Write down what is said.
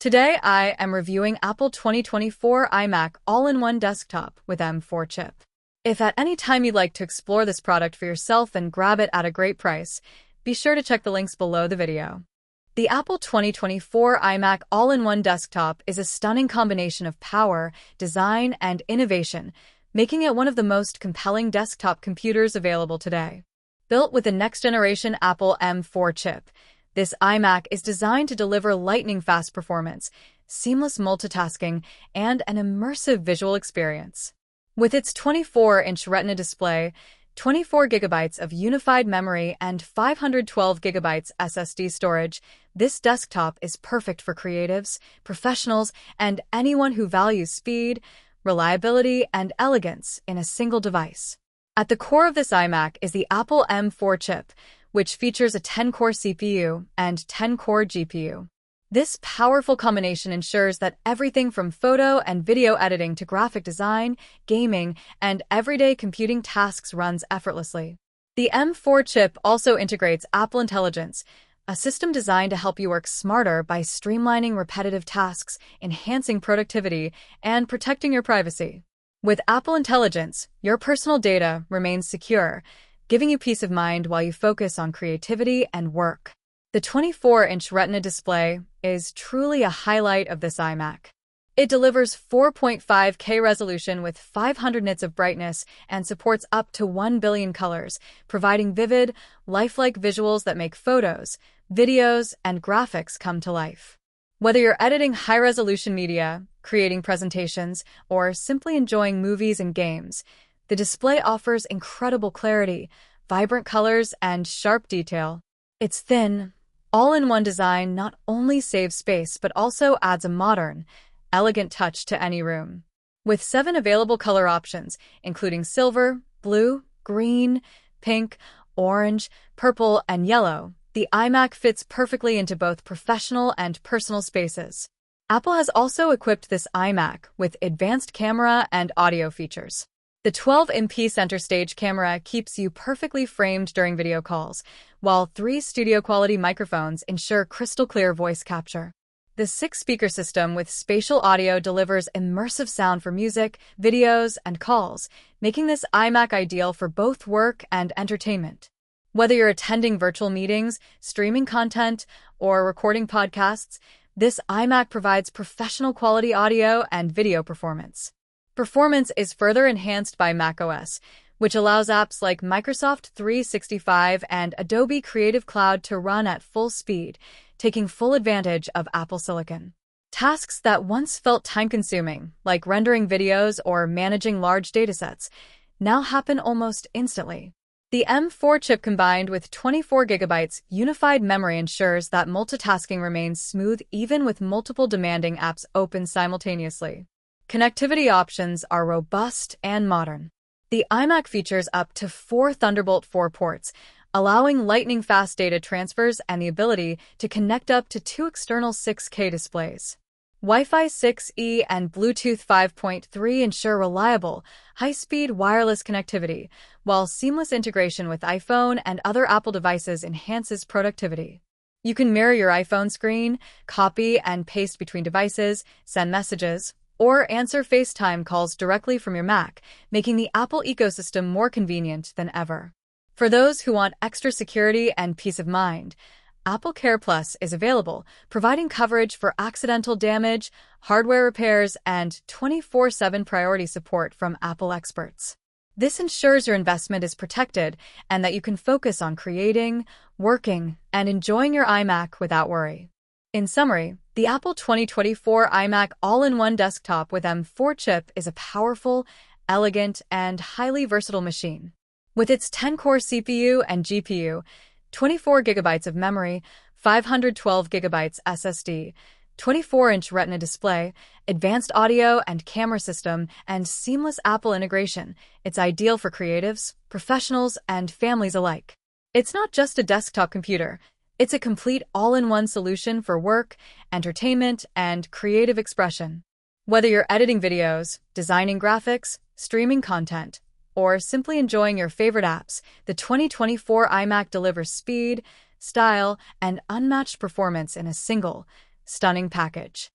Today, I am reviewing Apple 2024 iMac all-in-one desktop with M4 chip. If at any time you'd like to explore this product for yourself and grab it at a great price, be sure to check the links below the video. The Apple 2024 iMac all-in-one desktop is a stunning combination of power, design, and innovation, making it one of the most compelling desktop computers available today. Built with the next-generation Apple M4 chip, this iMac is designed to deliver lightning-fast performance, seamless multitasking, and an immersive visual experience. With its 24-inch Retina display, 24 GB of unified memory, and 512 GB SSD storage, this desktop is perfect for creatives, professionals, and anyone who values speed, reliability, and elegance in a single device. At the core of this iMac is the Apple M4 chip, which features a 10-core CPU and 10-core GPU. This powerful combination ensures that everything from photo and video editing to graphic design, gaming, and everyday computing tasks runs effortlessly. The M4 chip also integrates Apple Intelligence, a system designed to help you work smarter by streamlining repetitive tasks, enhancing productivity, and protecting your privacy. With Apple Intelligence, your personal data remains secure, giving you peace of mind while you focus on creativity and work. The 24-inch Retina display is truly a highlight of this iMac. It delivers 4.5K resolution with 500 nits of brightness and supports up to 1 billion colors, providing vivid, lifelike visuals that make photos, videos, and graphics come to life. Whether you're editing high-resolution media, creating presentations, or simply enjoying movies and games, the display offers incredible clarity, vibrant colors, and sharp detail. Its thin, all-in-one design not only saves space but also adds a modern, elegant touch to any room. With 7 available color options, including silver, blue, green, pink, orange, purple, and yellow, the iMac fits perfectly into both professional and personal spaces. Apple has also equipped this iMac with advanced camera and audio features. The 12-MP center stage camera keeps you perfectly framed during video calls, while 3 studio-quality microphones ensure crystal-clear voice capture. The 6-speaker system with spatial audio delivers immersive sound for music, videos, and calls, making this iMac ideal for both work and entertainment. Whether you're attending virtual meetings, streaming content, or recording podcasts, this iMac provides professional-quality audio and video performance. Performance is further enhanced by macOS, which allows apps like Microsoft 365 and Adobe Creative Cloud to run at full speed, taking full advantage of Apple Silicon. Tasks that once felt time-consuming, like rendering videos or managing large datasets, now happen almost instantly. The M4 chip combined with 24 GB unified memory ensures that multitasking remains smooth even with multiple demanding apps open simultaneously. Connectivity options are robust and modern. The iMac features up to 4 Thunderbolt 4 ports, allowing lightning-fast data transfers and the ability to connect up to 2 external 6K displays. Wi-Fi 6E and Bluetooth 5.3 ensure reliable, high-speed wireless connectivity, while seamless integration with iPhone and other Apple devices enhances productivity. You can mirror your iPhone screen, copy and paste between devices, send messages, or answer FaceTime calls directly from your Mac, making the Apple ecosystem more convenient than ever. For those who want extra security and peace of mind, Apple Care Plus is available, providing coverage for accidental damage, hardware repairs, and 24/7 priority support from Apple experts. This ensures your investment is protected and that you can focus on creating, working, and enjoying your iMac without worry. In summary, the Apple 2024 iMac all-in-one desktop with M4 chip is a powerful, elegant, and highly versatile machine. With its 10-core CPU and GPU, 24 GB of memory, 512 GB SSD, 24-inch Retina display, advanced audio and camera system, and seamless Apple integration, it's ideal for creatives, professionals, and families alike. It's not just a desktop computer. It's a complete all-in-one solution for work, entertainment, and creative expression. Whether you're editing videos, designing graphics, streaming content, or simply enjoying your favorite apps, the 2024 iMac delivers speed, style, and unmatched performance in a single, Stunning package.